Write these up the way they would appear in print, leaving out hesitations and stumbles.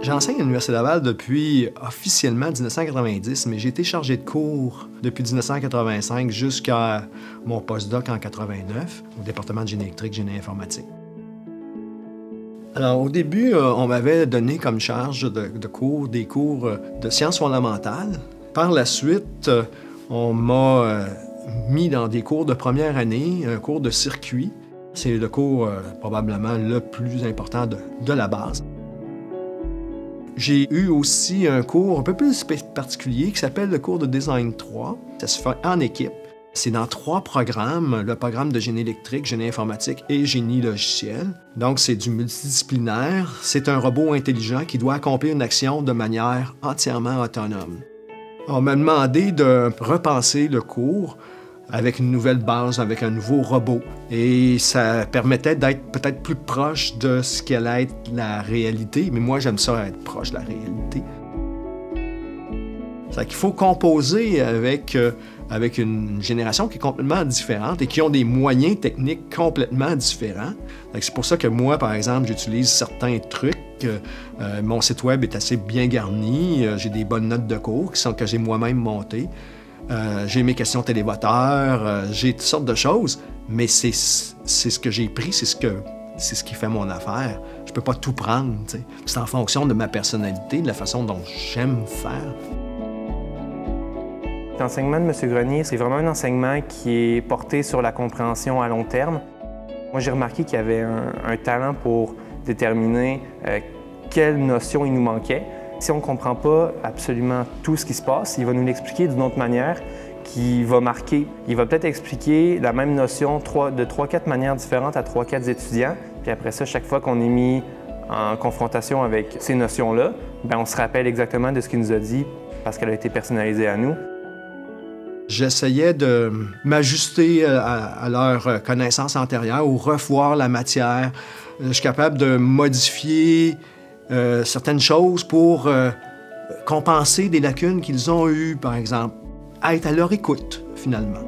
J'enseigne à l'Université Laval depuis officiellement 1990, mais j'ai été chargé de cours depuis 1985 jusqu'à mon postdoc en 89 au département de génie électrique, génie informatique. Alors, au début, on m'avait donné comme charge de cours des cours de sciences fondamentales. Par la suite, on m'a mis dans des cours de première année, un cours de circuit. C'est le cours probablement le plus important de la base. J'ai eu aussi un cours un peu plus particulier qui s'appelle le cours de Design 3. Ça se fait en équipe. C'est dans 3 programmes, le programme de génie électrique, génie informatique et génie logiciel. Donc, c'est du multidisciplinaire. C'est un robot intelligent qui doit accomplir une action de manière entièrement autonome. On m'a demandé de repenser le cours avec une nouvelle base, avec un nouveau robot. Et ça permettait d'être peut-être plus proche de ce qu'allait être la réalité. Mais moi, j'aime ça être proche de la réalité. C'est qu'il faut composer avec une génération qui est complètement différente et qui ont des moyens techniques complètement différents. C'est pour ça que moi, par exemple, j'utilise certains trucs. Mon site web est assez bien garni. J'ai des bonnes notes de cours que j'ai moi-même montées. J'ai mes questions télévoteurs, j'ai toutes sortes de choses, mais c'est ce que j'ai pris, c'est ce qui fait mon affaire. Je peux pas tout prendre, t'sais. C'est en fonction de ma personnalité, de la façon dont j'aime faire. L'enseignement de M. Grenier, c'est vraiment un enseignement qui est porté sur la compréhension à long terme. Moi, j'ai remarqué qu'il y avait un talent pour déterminer quelles notions il nous manquait. Si on ne comprend pas absolument tout ce qui se passe, il va nous l'expliquer d'une autre manière qui va marquer. Il va peut-être expliquer la même notion de 3-4 manières différentes à 3-4 étudiants. Puis après ça, chaque fois qu'on est mis en confrontation avec ces notions-là, on se rappelle exactement de ce qu'il nous a dit parce qu'elle a été personnalisée à nous. J'essayais de m'ajuster à leur connaissance antérieure ou revoir la matière. Je suis capable de modifier certaines choses pour compenser des lacunes qu'ils ont eues, par exemple. Être à leur écoute, finalement.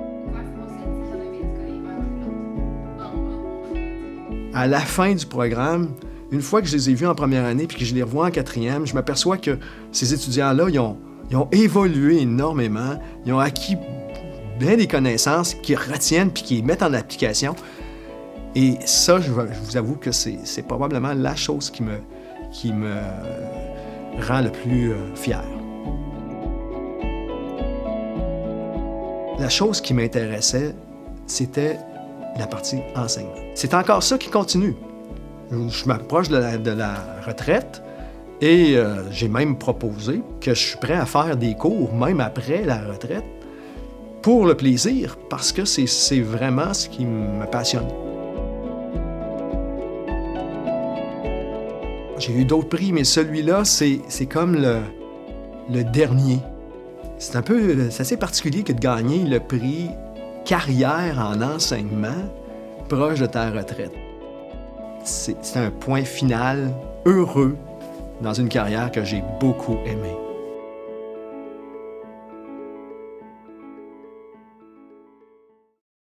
À la fin du programme, une fois que je les ai vus en première année puis que je les revois en quatrième, je m'aperçois que ces étudiants-là, ils ont évolué énormément, ils ont acquis bien des connaissances qu'ils retiennent puis qu'ils mettent en application. Et ça, je vous avoue que c'est probablement la chose qui me rend le plus fier. La chose qui m'intéressait, c'était la partie enseignement. C'est encore ça qui continue. Je m'approche de la retraite et j'ai même proposé que je suis prêt à faire des cours, même après la retraite, pour le plaisir, parce que c'est vraiment ce qui me passionne. J'ai eu d'autres prix, mais celui-là, c'est comme le dernier. C'est assez particulier que de gagner le prix carrière en enseignement proche de ta retraite. C'est un point final heureux dans une carrière que j'ai beaucoup aimée.